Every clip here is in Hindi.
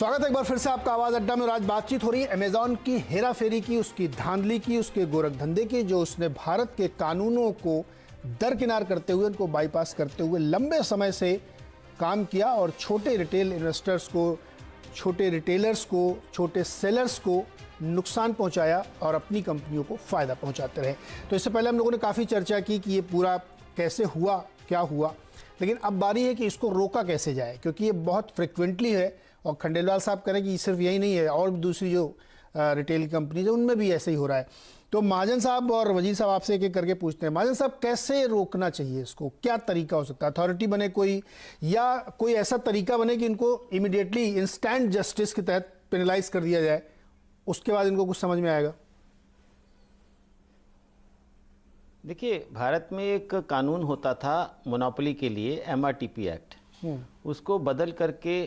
स्वागत है एक बार फिर से आपका आवाज अड्डा में। और आज बातचीत हो रही है अमेजॉन की हेरा फेरी की, उसकी धांधली की, उसके गोरख धंधे की, जो उसने भारत के कानूनों को दरकिनार करते हुए, उनको बाईपास करते हुए लंबे समय से काम किया और छोटे रिटेल इन्वेस्टर्स को, छोटे रिटेलर्स को, छोटे सेलर्स को नुकसान पहुंचाया और अपनी कंपनियों को फ़ायदा पहुंचाते रहे। तो इससे पहले हम लोगों ने काफ़ी चर्चा की कि ये पूरा कैसे हुआ, क्या हुआ, लेकिन अब बारी है कि इसको रोका कैसे जाए, क्योंकि ये बहुत फ्रिक्वेंटली है। और खंडेलवाल साहब कह रहे हैं कि सिर्फ यही नहीं है, और दूसरी जो रिटेल कंपनीज है उनमें भी ऐसे ही हो रहा है। तो महाजन साहब और वजीर साहब आपसे एक एक करके पूछते हैं। महाजन साहब, कैसे रोकना चाहिए इसको, क्या तरीका हो सकता है? अथॉरिटी बने कोई, या कोई ऐसा तरीका बने कि इनको इमीडिएटली इंस्टेंट जस्टिस के तहत पेनलाइज कर दिया जाए, उसके बाद इनको कुछ समझ में आएगा? देखिए, भारत में एक कानून होता था मोनोपोली के लिए, MRTP एक्ट। उसको बदल करके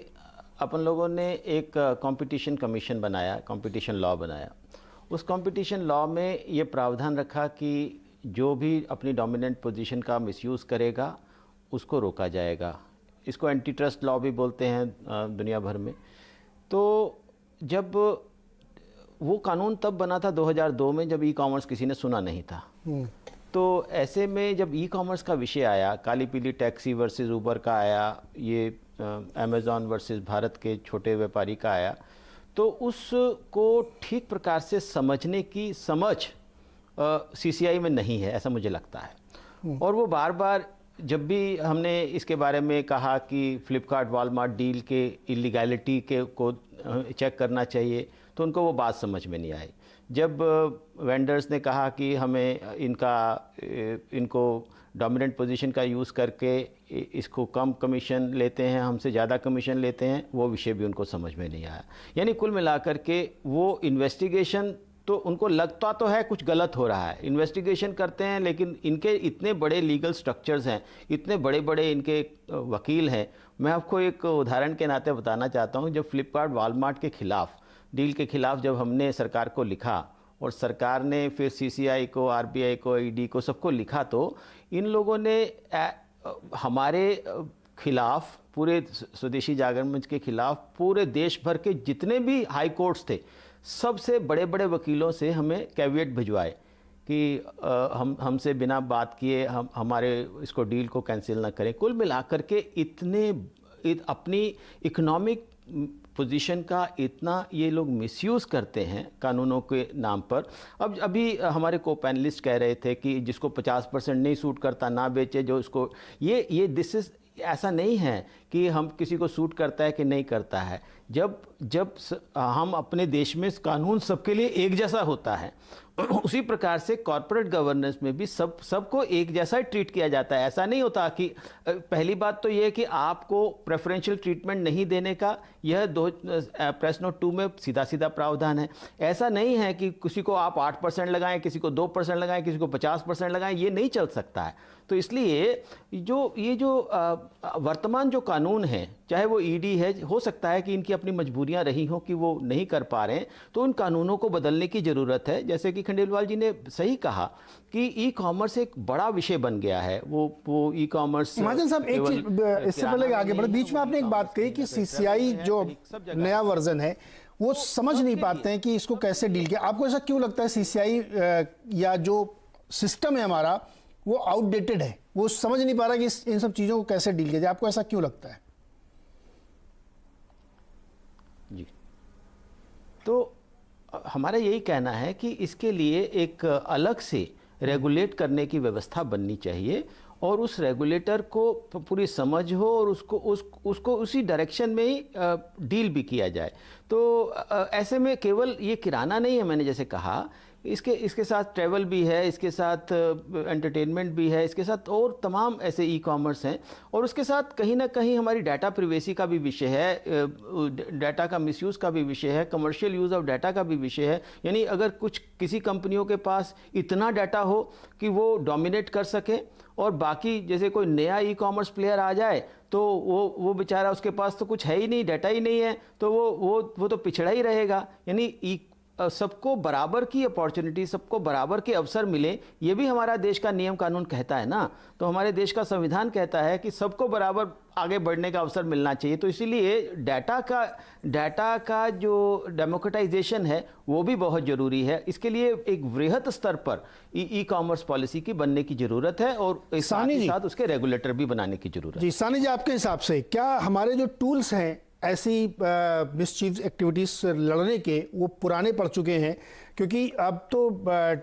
अपन लोगों ने एक कंपटीशन कमीशन बनाया, कंपटीशन लॉ बनाया। उस कंपटीशन लॉ में ये प्रावधान रखा कि जो भी अपनी डोमिनेंट पोजीशन का मिसयूज़ करेगा उसको रोका जाएगा। इसको एंटी ट्रस्ट लॉ भी बोलते हैं दुनिया भर में। तो जब वो कानून तब बना था 2002 में, जब ई कॉमर्स किसी ने सुना नहीं था। तो ऐसे में जब ई कॉमर्स का विषय आया, काली पीली टैक्सी वर्सेस ऊबर का आया, ये अमेज़ॉन वर्सेस भारत के छोटे व्यापारी का आया, तो उसको ठीक प्रकार से समझने की समझ CCI में नहीं है, ऐसा मुझे लगता है। और वो बार बार जब भी हमने इसके बारे में कहा कि फ्लिपकार्ट वॉलमार्ट डील के इलीगैलिटी के को चेक करना चाहिए, तो उनको वो बात समझ में नहीं आई। जब वेंडर्स ने कहा कि हमें इनको डोमिनेंट पोजीशन का यूज़ करके इसको कम कमीशन लेते हैं, हमसे ज़्यादा कमीशन लेते हैं, वो विषय भी उनको समझ में नहीं आया। यानी कुल मिलाकर के वो इन्वेस्टिगेशन, तो उनको लगता तो है कुछ गलत हो रहा है, इन्वेस्टिगेशन करते हैं, लेकिन इनके इतने बड़े लीगल स्ट्रक्चर्स हैं, इतने बड़े बड़े इनके वकील हैं। मैं आपको एक उदाहरण के नाते बताना चाहता हूँ। जब फ्लिपकार्ट वॉलमार्ट के खिलाफ, डील के खिलाफ जब हमने सरकार को लिखा और सरकार ने फिर CCI को, RBI को, ED को, सबको लिखा, तो इन लोगों ने हमारे खिलाफ, पूरे स्वदेशी जागरण मंच के खिलाफ, पूरे देश भर के जितने भी हाई कोर्ट्स थे, सबसे बड़े बड़े वकीलों से हमें कैविएट भिजवाए कि हमसे बिना बात किए हमारे इसको डील को कैंसिल ना करें। कुल मिलाकर के अपनी इकोनॉमिक पोजीशन का इतना ये लोग मिसयूज़ करते हैं कानूनों के नाम पर। अब अभी हमारे को पैनलिस्ट कह रहे थे कि जिसको 50% नहीं सूट करता ना बेचे, जो इसको दिस इज़, ऐसा नहीं है कि हम किसी को सूट करता है कि नहीं करता है। जब हम अपने देश में कानून सबके लिए एक जैसा होता है, उसी प्रकार से कॉर्पोरेट गवर्नेंस में भी सबको एक जैसा ही ट्रीट किया जाता है। ऐसा नहीं होता कि पहली बात तो ये है कि आपको प्रेफरेंशियल ट्रीटमेंट नहीं देने का, यह प्रेस नोट 2 में सीधा सीधा प्रावधान है। ऐसा नहीं है कि किसी को आप 8% लगाएं, किसी को 2% लगाएं, किसी को 50% लगाएं, ये नहीं चल सकता है। तो इसलिए ये जो वर्तमान जो कानून है, चाहे वो ED है, हो सकता है कि इनकी अपनी मजबूरियां रही हों कि वो नहीं कर पा रहे हैं, तो उन कानूनों को बदलने की ज़रूरत है। जैसे कि खंडेलवाल जी ने सही कहा कि ई कॉमर्स एक बड़ा विषय बन गया है। वो ई कॉमर्स। महाजन साहब, एक चीज इससे पहले आगे बढ़े, बीच में आपने एक बात कही कि CCI जो नया वर्जन है वो समझ नहीं पाते हैं कि इसको कैसे डील किया। आपको ऐसा क्यों लगता है CCI या जो सिस्टम है हमारा वो आउटडेटेड है, वो समझ नहीं पा रहा कि इन सब चीज़ों को कैसे डील किया जाए? आपको ऐसा क्यों लगता है? जी, तो हमारा यही कहना है कि इसके लिए एक अलग से रेगुलेट करने की व्यवस्था बननी चाहिए, और उस रेगुलेटर को पूरी समझ हो और उसको उसी डायरेक्शन में ही डील भी किया जाए। तो ऐसे में केवल ये किराना नहीं है, मैंने जैसे कहा, इसके साथ ट्रैवल भी है, इसके साथ एंटरटेनमेंट भी है, इसके साथ और तमाम ऐसे ई कॉमर्स हैं, और उसके साथ कहीं ना कहीं हमारी डाटा प्रिवेसी का भी विषय है, डाटा का मिसयूज़ का भी विषय है, कमर्शियल यूज़ ऑफ डाटा का भी विषय है। यानी अगर किसी कंपनियों के पास इतना डाटा हो कि वो डोमिनेट कर सके, और बाकी जैसे कोई नया ई कॉमर्स प्लेयर आ जाए तो वो बेचारा, उसके पास तो कुछ है ही नहीं, डाटा ही नहीं है, तो वो तो पिछड़ा ही रहेगा। यानी सबको बराबर की अपॉर्चुनिटी, सबको बराबर के अवसर मिले, ये भी हमारा देश का नियम कानून कहता है ना। तो हमारे देश का संविधान कहता है कि सबको बराबर आगे बढ़ने का अवसर मिलना चाहिए। तो इसीलिए डाटा का जो डेमोक्रेटाइजेशन है वो भी बहुत ज़रूरी है। इसके लिए एक वृहत स्तर पर ई कॉमर्स पॉलिसी की बनने की ज़रूरत है और साथ ही साथ उसके रेगुलेटर भी बनाने की ज़रूरत है। जी सानी जी, आपके हिसाब से क्या हमारे जो टूल्स हैं ऐसी मिसचीव एक्टिविटीज़ से लड़ने के, वो पुराने पड़ चुके हैं? क्योंकि अब तो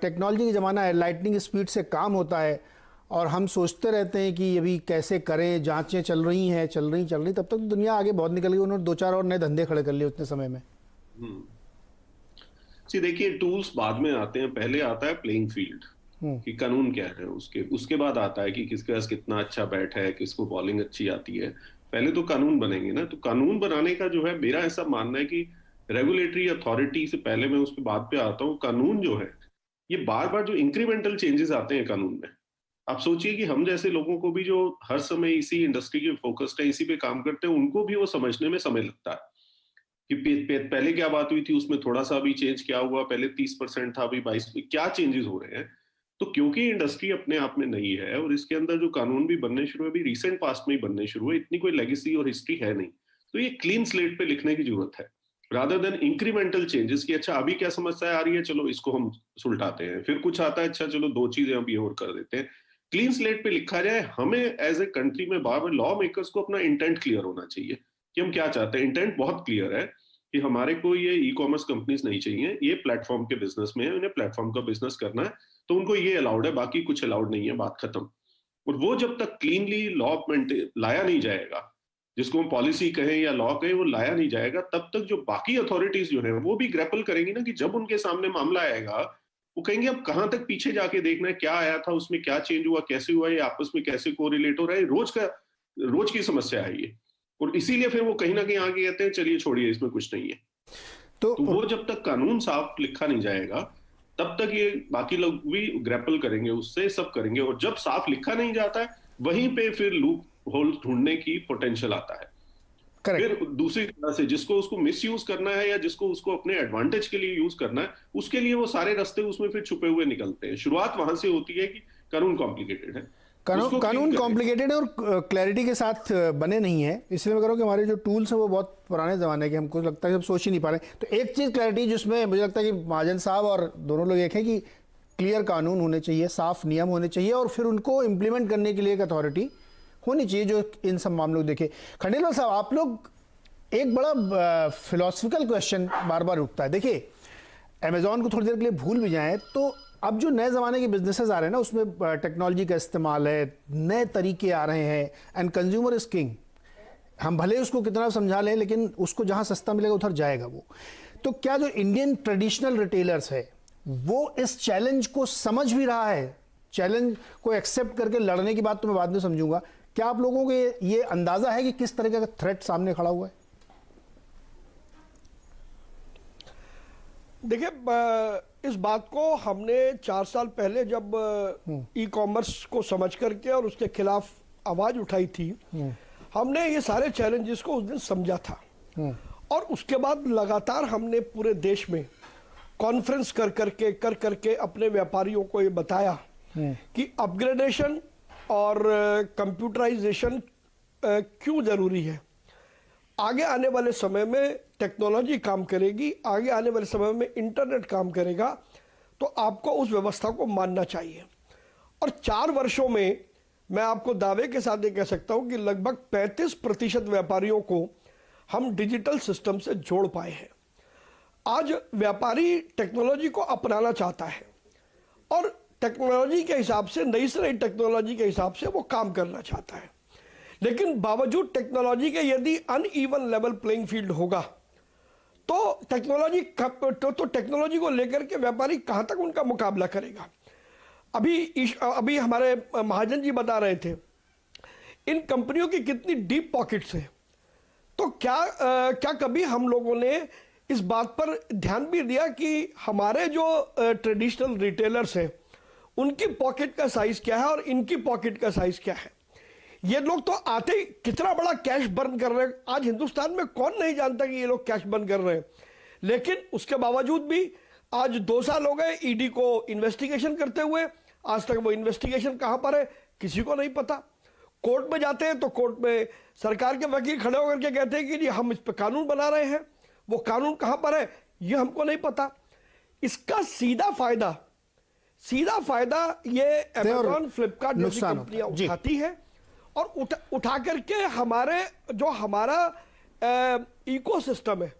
टेक्नोलॉजी का ज़माना है, लाइटनिंग स्पीड से काम होता है और हम सोचते रहते हैं कि अभी कैसे करें, जांचें चल रही, तब तक तो दुनिया आगे बहुत निकल गई। उन्होंने 2-4 और नए धंधे खड़े कर लिए उतने समय में। जी देखिए, टूल्स बाद में आते हैं, पहले आता है प्लेइंग फील्ड कि कानून क्या है, उसके बाद आता है कि किसके पास कितना अच्छा बैट है, किसको बॉलिंग अच्छी आती है। पहले तो कानून बनेंगे ना। तो कानून बनाने का जो है, मेरा ऐसा मानना है कि रेगुलेटरी अथॉरिटी से पहले, मैं उस पर बात पे आता हूँ, कानून जो है ये बार बार जो इंक्रीमेंटल चेंजेस आते हैं कानून में, आप सोचिए कि हम जैसे लोगों को भी जो हर समय इसी इंडस्ट्री के फोकस्ड है, इसी पे काम करते हैं, उनको भी वो समझने में समय लगता है कि पहले क्या बात हुई थी, उसमें थोड़ा सा भी चेंज क्या हुआ, पहले 30% था, अभी 22, क्या चेंजेस हो रहे हैं। तो क्योंकि इंडस्ट्री अपने आप में नई है और इसके अंदर जो कानून भी बनने शुरू हुए, अभी रिसेंट पास्ट में ही बनने शुरू हुए, इतनी कोई लेगेसी और हिस्ट्री है नहीं, तो ये क्लीन स्लेट पे लिखने की जरूरत है, रादर देन इंक्रीमेंटल चेंजेस कि अच्छा अभी क्या समस्या आ रही है, चलो इसको हम सुलटाते हैं, फिर कुछ आता है, अच्छा चलो 2 चीजें अभी और कर देते हैं। क्लीन स्लेट पे लिखा जाए। हमें एज ए कंट्री में बार बार लॉ मेकर्स को अपना इंटेंट क्लियर होना चाहिए कि हम क्या चाहते हैं। इंटेंट बहुत क्लियर है कि हमारे को ये ई कॉमर्स कंपनीज नहीं चाहिए, ये प्लेटफॉर्म के बिजनेस में है, उन्हें प्लेटफॉर्म का बिजनेस करना है, तो उनको ये अलाउड है, बाकी कुछ अलाउड नहीं है, बात खत्म। और वो जब तक क्लीनली लॉ लाया नहीं जाएगा, जिसको हम पॉलिसी कहें या लॉ कहें, वो लाया नहीं जाएगा, तब तक जो बाकी अथॉरिटीज जो है वो भी ग्रैपल करेंगी ना, कि जब उनके सामने मामला आएगा वो कहेंगे अब कहां तक पीछे जाके देखना है, क्या आया था, उसमें क्या चेंज हुआ, कैसे हुआ, ये आपस में कैसे कोरिलेट हो रहा है, रोज की समस्या है ये। और इसीलिए फिर वो कहीं ना कहीं आगे कहते हैं चलिए छोड़िए, इसमें कुछ नहीं है। तो वो जब तक कानून साफ लिखा नहीं जाएगा तब तक ये बाकी लोग भी ग्रैपल करेंगे, उससे सब करेंगे। और जब साफ लिखा नहीं जाता है, वहीं पे फिर लूप होल ढूंढने की पोटेंशियल आता है। फिर दूसरी तरह से जिसको उसको मिस यूज करना है या जिसको उसको अपने एडवांटेज के लिए यूज करना है, उसके लिए वो सारे रास्ते उसमें फिर छुपे हुए निकलते हैं। शुरुआत वहां से होती है कि कानून कॉम्प्लिकेटेड है, कानून कॉम्प्लिकेटेड है और क्लैरिटी के साथ बने नहीं है। इसलिए मैं कह रहा हूँ कि हमारे जो टूल्स हैं वो बहुत पुराने ज़माने के, हमको लगता है कि हम सोच ही नहीं पा रहे। तो एक चीज़ क्लैरिटी जिसमें मुझे लगता है कि महाजन साहब और दोनों लोग एक है कि क्लियर कानून होने चाहिए, साफ नियम होने चाहिए और फिर उनको इम्प्लीमेंट करने के लिए एक अथॉरिटी होनी चाहिए जो इन सब मामलों को देखे। खंडेलवाल साहब, आप लोग, एक बड़ा फिलोसफिकल क्वेश्चन बार बार उठता है। देखिए, अमेजॉन को थोड़ी देर के लिए भूल भी जाएं तो अब जो नए ज़माने के बिजनेसेस आ रहे हैं ना, उसमें टेक्नोलॉजी का इस्तेमाल है, नए तरीके आ रहे हैं, एंड कंज्यूमर इज किंग। हम भले उसको कितना समझा लें, लेकिन उसको जहां सस्ता मिलेगा उधर जाएगा वो। तो क्या जो इंडियन ट्रेडिशनल रिटेलर्स है वो इस चैलेंज को समझ भी रहा है? चैलेंज को एक्सेप्ट करके लड़ने की बात तो मैं बाद में समझूंगा। क्या आप लोगों को ये अंदाजा है कि किस तरह का थ्रेट सामने खड़ा हुआ है? देखिए, इस बात को हमने 4 साल पहले जब ई कॉमर्स को समझ करके और उसके खिलाफ आवाज उठाई थी, हमने ये सारे चैलेंजेस को उस दिन समझा था। और उसके बाद लगातार हमने पूरे देश में कॉन्फ्रेंस कर करके अपने व्यापारियों को ये बताया कि अपग्रेडेशन और कंप्यूटराइजेशन क्यों जरूरी है। आगे आने वाले समय में टेक्नोलॉजी काम करेगी, आगे आने वाले समय में इंटरनेट काम करेगा, तो आपको उस व्यवस्था को मानना चाहिए। और 4 वर्षों में मैं आपको दावे के साथ ये कह सकता हूं कि लगभग 35% व्यापारियों को हम डिजिटल सिस्टम से जोड़ पाए हैं। आज व्यापारी टेक्नोलॉजी को अपनाना चाहता है और टेक्नोलॉजी के हिसाब से, नई से नई टेक्नोलॉजी के हिसाब से वो काम करना चाहता है। लेकिन बावजूद टेक्नोलॉजी के यदि अनइवन लेवल प्लेइंग फील्ड होगा तो टेक्नोलॉजी को लेकर के व्यापारी कहां तक उनका मुकाबला करेगा। अभी हमारे महाजन जी बता रहे थे इन कंपनियों की कितनी डीप पॉकेट्स है। तो क्या कभी हम लोगों ने इस बात पर ध्यान भी दिया कि हमारे जो ट्रेडिशनल रिटेलर्स हैं उनकी पॉकेट का साइज क्या है और इनकी पॉकेट का साइज क्या है। ये लोग तो आते ही कितना बड़ा कैश बर्न कर रहे हैं। आज हिंदुस्तान में कौन नहीं जानता कि ये लोग कैश बर्न कर रहे हैं, लेकिन उसके बावजूद भी आज 2 साल हो गए ईडी को इन्वेस्टिगेशन करते हुए, आज तक वो इन्वेस्टिगेशन कहां पर है किसी को नहीं पता। कोर्ट में जाते हैं तो कोर्ट में सरकार के वकील खड़े होकर के कहते हैं कि जी हम इस पर कानून बना रहे हैं, वो कानून कहां पर है ये हमको नहीं पता। इसका सीधा फायदा ये अमेज़न, फ्लिपकार्ट जैसी कंपनियां उठाती है और उठा करके हमारा इकोसिस्टम है,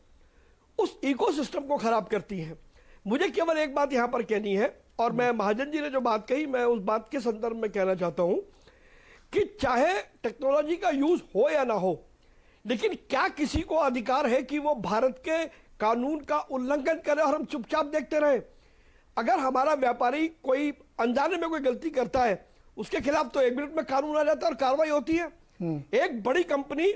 उस इकोसिस्टम को खराब करती है। मुझे केवल एक बात यहां पर कहनी है, और मैं महाजन जी ने जो बात कही मैं उस बात के संदर्भ में कहना चाहता हूं कि चाहे टेक्नोलॉजी का यूज हो या ना हो, लेकिन क्या किसी को अधिकार है कि वो भारत के कानून का उल्लंघन करे और हम चुपचाप देखते रहे? अगर हमारा व्यापारी कोई अनजाने में कोई गलती करता है, उसके खिलाफ तो 1 मिनट में कानून आ जाता है और कार्रवाई होती है। एक बड़ी कंपनी,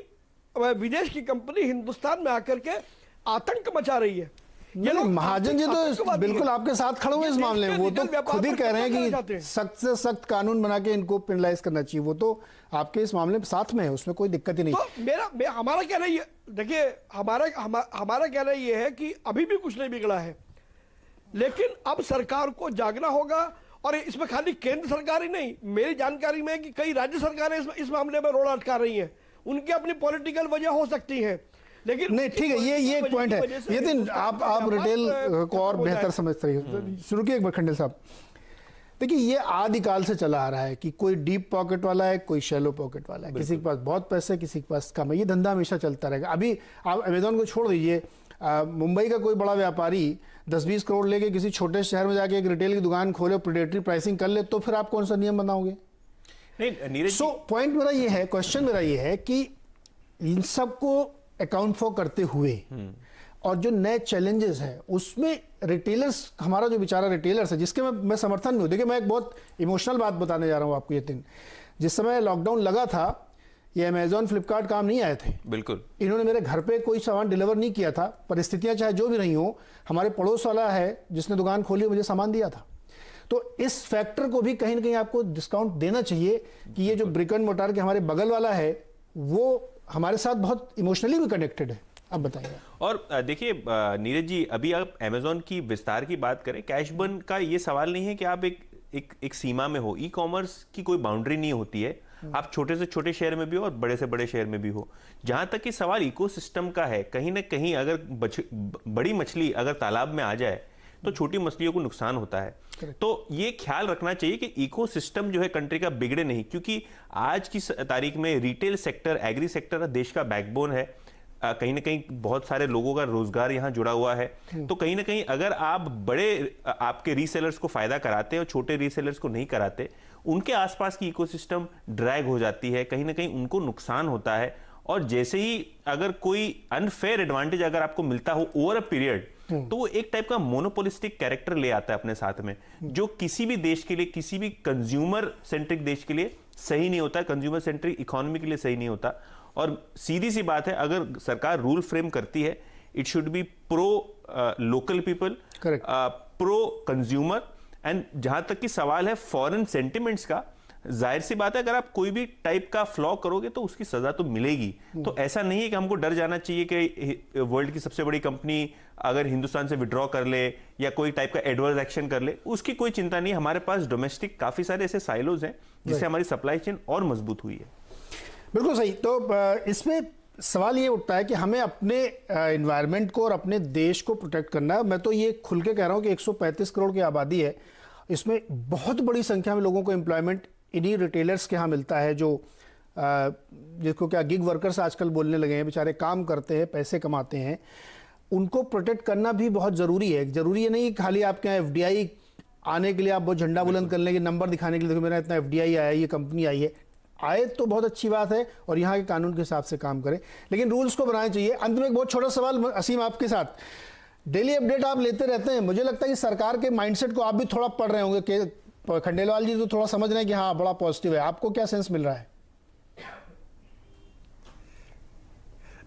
विदेश की कंपनी हिंदुस्तान में आकर के आतंक मचा रही है। ये लोग महाजन जी तो बिल्कुल आपके साथ खड़े हुए इस मामले में, वो तो खुद ही कह रहे हैं कि सख्त से सख्त कानून बना के इनको पेनलाइज करना चाहिए। वो तो आपके इस मामले में साथ में है, उसमें कोई दिक्कत ही नहीं। तो हमारा कहना ये, देखिए हमारा कहना ये है कि अभी भी कुछ नहीं बिगड़ा है, लेकिन अब सरकार को जागना होगा। और इसमें खाली केंद्र सरकार ही नहीं, मेरी जानकारी में है कि कई राज्य सरकारें इस मामले में रोड़ा अटका रही हैं। उनकी अपनी पॉलिटिकल वजह हो सकती है, लेकिन नहीं ठीक है, ये एक पॉइंट है। ये दिन आप रिटेल को और बेहतर समझते रहिए। शुरू किए एक बार खंडेल साहब। देखिए ये आदिकाल से चला आ रहा है कि कोई डीप पॉकेट वाला है, कोई शैलो पॉकेट वाला है, किसी के पास बहुत पैसे, किसी के पास कम है। ये धंधा हमेशा चलता रहेगा। अभी आप अमेज़न को छोड़ दीजिए, मुंबई का कोई बड़ा व्यापारी 10-20 करोड़ लेके किसी छोटे शहर में जाके एक रिटेल की दुकान खोले, प्रेडेटरी प्राइसिंग कर ले, तो फिर आप कौन सा नियम बनाओगे? सो पॉइंट मेरा ये है, क्वेश्चन मेरा ये है कि इन सबको अकाउंट फॉर करते हुए और जो नए चैलेंजेस हैं उसमें रिटेलर्स, हमारा जो बेचारा रिटेलर्स है जिसके मैं समर्थन में हूँ। देखिए मैं एक बहुत इमोशनल बात बताने जा रहा हूँ आपको। ये दिन जिस समय लॉकडाउन लगा था, ये अमेज़न, फ्लिपकार्ट काम नहीं आए थे। बिल्कुल, इन्होंने मेरे घर पे कोई सामान डिलीवर नहीं किया था। परिस्थितियां चाहे जो भी रही हो, हमारे पड़ोस वाला है जिसने दुकान खोली, मुझे सामान दिया था। तो इस फैक्टर को भी कहीं ना कहीं आपको डिस्काउंट देना चाहिए कि ये जो ब्रिक एंड मोर्टार के हमारे बगल वाला है वो हमारे साथ बहुत इमोशनली भी कनेक्टेड है। अब बताइए। और देखिए नीरज जी, अभी आप अमेज़न की विस्तार की बात करें, कैश बर्न का ये सवाल नहीं है कि आप एक सीमा में हो। ई कॉमर्स की कोई बाउंड्री नहीं होती है, आप छोटे से छोटे शहर में भी हो और बड़े से बड़े शहर में भी हो। जहां तक कि सवाल इकोसिस्टम का है, कहीं ना कहीं अगर बड़ी मछली अगर तालाब में आ जाए तो छोटी मछलियों को नुकसान होता है। तो ये ख्याल रखना चाहिए कि इकोसिस्टम जो है कंट्री का बिगड़े नहीं, क्योंकि आज की तारीख में रिटेल सेक्टर, एग्री सेक्टर देश का बैकबोन है। कहीं ना कहीं बहुत सारे लोगों का रोजगार यहां जुड़ा हुआ है। तो कहीं ना कहीं अगर आप बड़े आपके रीसेलर्स को फायदा कराते हैं और छोटे रीसेलर्स को नहीं कराते, उनके आसपास की इकोसिस्टम ड्रैग हो जाती है, कहीं ना कहीं उनको नुकसान होता है। और जैसे ही अगर कोई अनफेयर एडवांटेज अगर आपको मिलता हो ओवर अ पीरियड, तो वो एक टाइप का मोनोपोलिस्टिक कैरेक्टर ले आता है अपने साथ में, जो किसी भी देश के लिए, किसी भी कंज्यूमर सेंट्रिक देश के लिए सही नहीं होता, कंज्यूमर सेंट्रिक इकोनॉमी के लिए सही नहीं होता। और सीधी सी बात है, अगर सरकार रूल फ्रेम करती है, it should be pro local people, pro consumer. And जहां तक कि सवाल है फॉरेन सेंटिमेंट्स का, जाहिर सी बात है अगर आप कोई भी टाइप का फ्लॉ करोगे तो उसकी सजा तो मिलेगी। तो ऐसा नहीं है कि हमको डर जाना चाहिए कि वर्ल्ड की सबसे बड़ी कंपनी अगर हिंदुस्तान से विड्रॉ कर ले या कोई टाइप का एडवर्स एक्शन कर ले, उसकी कोई चिंता नहीं। हमारे पास डोमेस्टिक काफी सारे ऐसे साइलोज हैं जिससे हमारी सप्लाई चेन और मजबूत हुई है। बिल्कुल सही। तो इसमें सवाल ये उठता है कि हमें अपने एनवायरनमेंट को और अपने देश को प्रोटेक्ट करना है। मैं तो ये खुल के कह रहा हूँ कि 135 करोड़ की आबादी है, इसमें बहुत बड़ी संख्या में लोगों को एम्प्लॉयमेंट इन्हीं रिटेलर्स के यहाँ मिलता है, जो जिसको क्या गिग वर्कर्स आजकल बोलने लगे हैं। बेचारे काम करते हैं, पैसे कमाते हैं, उनको प्रोटेक्ट करना भी बहुत ज़रूरी है। ज़रूरी है नहीं खाली आपके यहाँ FDI आने के लिए आप बहुत झंडा बुलंद करने के नंबर दिखाने के लिए, देखो मेरा इतना FDI आया है, ये कंपनी आई है। आए तो बहुत अच्छी बात है और यहाँ के कानून के हिसाब से काम करें, लेकिन रूल्स को बनाना चाहिए। अंत में एक बहुत छोटा सवाल असीम आपके साथ, डेली अपडेट आप लेते रहते हैं, मुझे लगता है कि सरकार के माइंडसेट को आप भी थोड़ा पढ़ रहे होंगे कि खंडेलवाल जी तो थोड़ा समझ रहे हैं कि हाँ बड़ा पॉजिटिव है। आपको क्या सेंस मिल रहा है?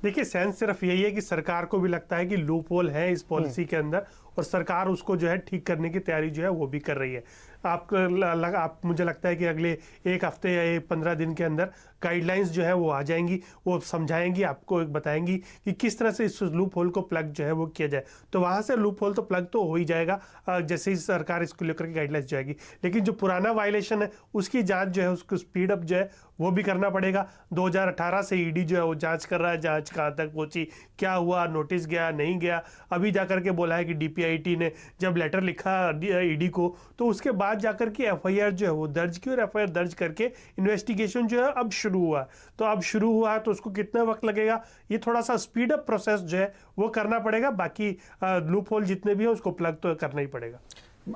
देखिए सेंस सिर्फ यही है कि सरकार को भी लगता है कि लूप होल है इस पॉलिसी के अंदर और सरकार उसको जो है ठीक करने की तैयारी जो है वो भी कर रही है। आप मुझे लगता है कि अगले 1 हफ्ते या 15 दिन के अंदर गाइडलाइंस जो है वो आ जाएंगी, वो समझाएंगी, आपको बताएंगी कि किस तरह से इस लूप होल को प्लग जो है वो किया जाए। तो वहाँ से लूप होल तो प्लग तो हो ही जाएगा जैसे ही सरकार इसको लेकर के गाइडलाइंस जाएगी, लेकिन जो पुराना वायलेशन है उसकी जांच जो है, उसको स्पीड अप जो है वो भी करना पड़ेगा। 2018 से ईडी जो है वो जांच कर रहा है, जांच कहाँ तक पहुंची, क्या हुआ, नोटिस गया नहीं गया। अभी जाकर के बोला है कि डीपीआईटी ने जब लेटर लिखा ईडी को तो उसके बाद जाकर के एफआईआर जो है वो दर्ज की, और एफआईआर दर्ज करके इन्वेस्टिगेशन जो है अब शुरू हुआ। तो अब शुरू हुआ तो उसको कितना वक्त लगेगा, ये थोड़ा सा स्पीड अप प्रोसेस जो है वो करना पड़ेगा। बाकी लूप होल जितने भी है उसको प्लग तो करना ही पड़ेगा।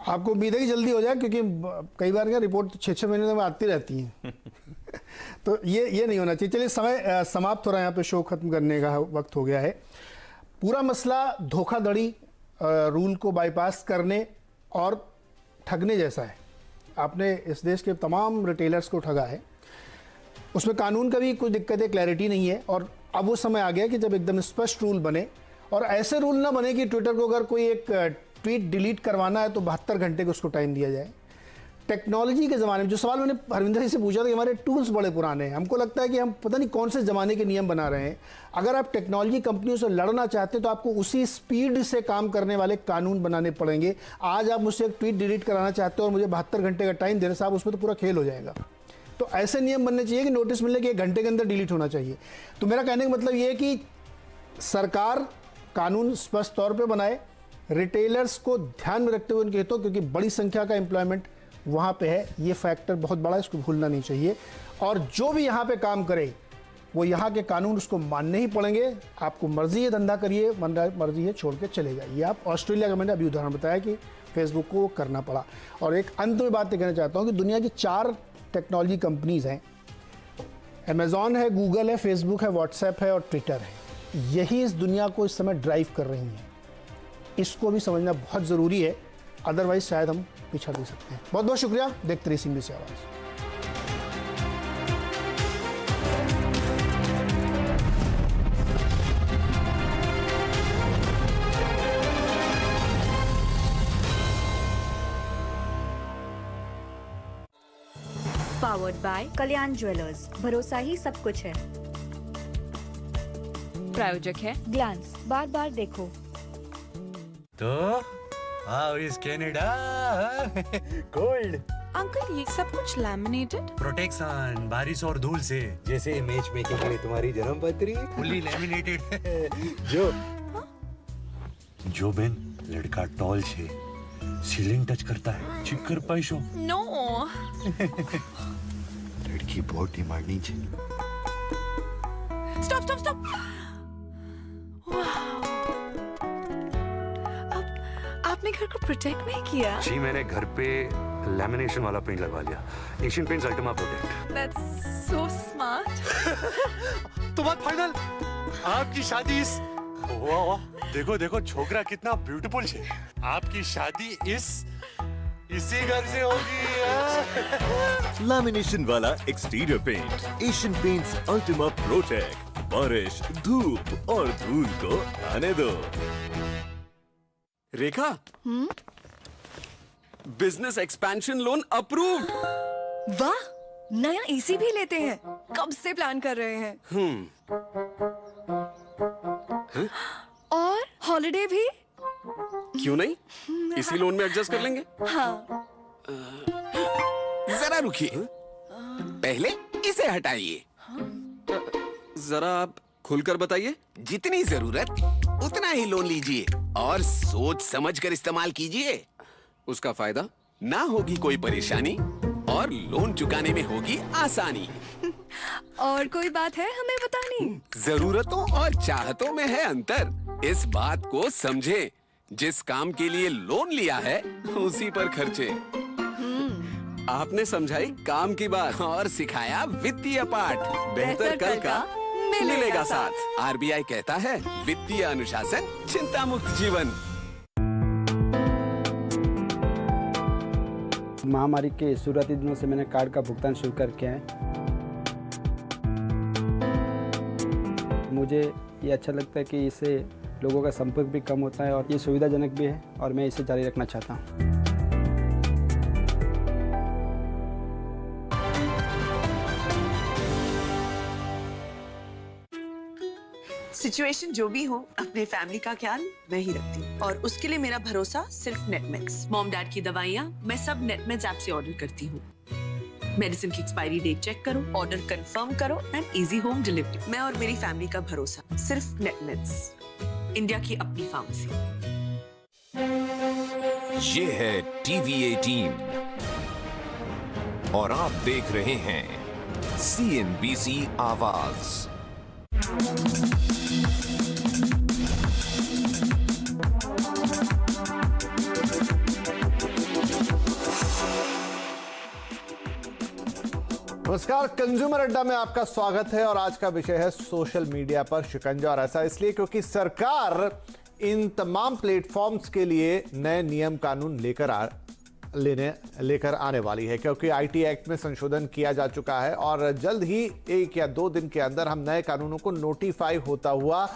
आपको उम्मीद है कि जल्दी हो जाए, क्योंकि कई बार क्या रिपोर्ट 6-6 महीने में आती रहती है तो ये नहीं होना चाहिए। चलिए, समय समाप्त हो रहा है, यहाँ पे शो खत्म करने का वक्त हो गया है। पूरा मसला धोखाधड़ी, रूल को बाईपास करने और ठगने जैसा है। आपने इस देश के तमाम रिटेलर्स को ठगा है, उसमें कानून का भी कुछ दिक्कत है, क्लैरिटी नहीं है। और अब वो समय आ गया कि जब एकदम स्पष्ट रूल बने, और ऐसे रूल ना बने कि ट्विटर को अगर कोई एक ट्वीट डिलीट करवाना है तो 72 घंटे का उसको टाइम दिया जाए। टेक्नोलॉजी के ज़माने में जो सवाल मैंने हरविंदर जी से पूछा था कि हमारे टूल्स बड़े पुराने हैं, हमको लगता है कि हम पता नहीं कौन से ज़माने के नियम बना रहे हैं। अगर आप टेक्नोलॉजी कंपनियों से लड़ना चाहते हैं तो आपको उसी स्पीड से काम करने वाले कानून बनाने पड़ेंगे। आज आप मुझसे एक ट्वीट डिलीट कराना चाहते हो और मुझे 72 घंटे का टाइम दे रहे साहब, उसमें तो पूरा खेल हो जाएगा। तो ऐसे नियम बनने चाहिए कि नोटिस मिलने के 1 घंटे के अंदर डिलीट होना चाहिए। तो मेरा कहने का मतलब ये है कि सरकार कानून स्पष्ट तौर पे बनाए, रिटेलर्स को ध्यान में रखते हुए उनके हितों, क्योंकि बड़ी संख्या का एम्प्लॉयमेंट वहाँ पे है, ये फैक्टर बहुत बड़ा है, इसको भूलना नहीं चाहिए। और जो भी यहाँ पे काम करे वो यहाँ के कानून उसको मानने ही पड़ेंगे। आपको मर्जी है धंधा करिए, मर्जी है छोड़ के चले जाइए। आप ऑस्ट्रेलिया का मैंने अभी उदाहरण बताया कि फेसबुक को करना पड़ा। और एक अंत में बात कहना चाहता हूँ कि दुनिया की 4 टेक्नोलॉजी कंपनीज हैं, अमेजॉन है, गूगल है, फेसबुक है, व्हाट्सएप है और ट्विटर है। यही इस दुनिया को इस समय ड्राइव कर रही हैं। इसको भी समझना बहुत ज़रूरी है, अदरवाइज शायद हम पिछड़ भी सकते हैं। बहुत बहुत शुक्रिया। देखते रहिए सिंह से आवाज़। पावर्ड बाय कल्याण ज्वेलर्स, भरोसा ही सब कुछ है। प्रायोजक है ग्लांस, बार बार देखो। तो how is Canada? Cold. Uncle ये सब कुछ लैमिनेटेड? प्रोटेक्शन बारिश और धूल से, जैसे मैच मेकिंग में तुम्हारी जन्म पत्री फुल्ली लैमिनेटेड। जो बेन लड़का टॉल छे, सीलिंग टच करता है, चिक कर पाइशो। नो। लड़की बहुत डिमांडिंग छे। Stop stop stop. आपने घर को प्रोटेक्ट नहीं किया? जी मैंने घर पे लैमिनेशन वाला पेंट लगवा लिया, Asian Paints Ultima protect. That's so smart। तो बात फाइनल, आपकी शादी इस वाह वाह, देखो देखो छोकरा कितना ब्यूटीफुल है। आपकी शादी इसी घर से होगी। लैमिनेशन वाला exterior paint Asian Paints Ultima Protect, बारिश, धूप और धूल को आने दो। Rekha, business expansion loan approved. वाह, नया एसी भी लेते हैं, कब से प्लान कर रहे हैं। और हॉलिडे भी। क्यों नहीं, इसी लोन में एडजस्ट कर लेंगे। हाँ। जरा रुकिए, पहले इसे हटाइए। जरा आप खुलकर बताइए। जितनी जरूरत उतना ही लोन लीजिए और सोच समझ कर इस्तेमाल कीजिए। उसका फायदा ना होगी कोई परेशानी और लोन चुकाने में होगी आसानी। और कोई बात है हमें बतानी? जरूरतों और चाहतों में है अंतर, इस बात को समझे। जिस काम के लिए लोन लिया है उसी पर खर्चे। आपने समझाई काम की बात और सिखाया वित्तीय पाठ। बेहतर कल का मिलेगा साथ। आरबीआई कहता है वित्तीय अनुशासन, चिंता मुक्त जीवन। महामारी के शुरुआती दिनों से मैंने कार्ड का भुगतान शुरू करके है। मुझे ये अच्छा लगता है कि इससे लोगों का संपर्क भी कम होता है और ये सुविधाजनक भी है और मैं इसे जारी रखना चाहता हूँ। सिचुएशन जो भी हो, अपने फैमिली का ख्याल मैं ही रखती हूँ और उसके लिए मेरा भरोसा सिर्फ नेटमिक्स। मॉम डैड की दवाइयाँ मैं सब नेटमिक्स ऐप से ऑर्डर करती हूँ। मेडिसिन की एक्सपायरी डेट चेक करो, ऑर्डर कंफर्म करो एंड इजी होम डिलीवरी। मैं और मेरी फैमिली का भरोसा सिर्फ नेटमिक्स, इंडिया की अपनी फार्मेसी। ये है टीवी 18 और आप देख रहे हैं CNBC आवाज। नमस्कार, कंज्यूमर अड्डा में आपका स्वागत है और आज का विषय है सोशल मीडिया पर शिकंजा। और ऐसा इसलिए क्योंकि सरकार इन तमाम प्लेटफॉर्म्स के लिए नए नियम कानून लेकर आने वाली है, क्योंकि आईटी एक्ट में संशोधन किया जा चुका है और जल्द ही 1 या 2 दिन के अंदर हम नए कानूनों को नोटिफाई होता हुआ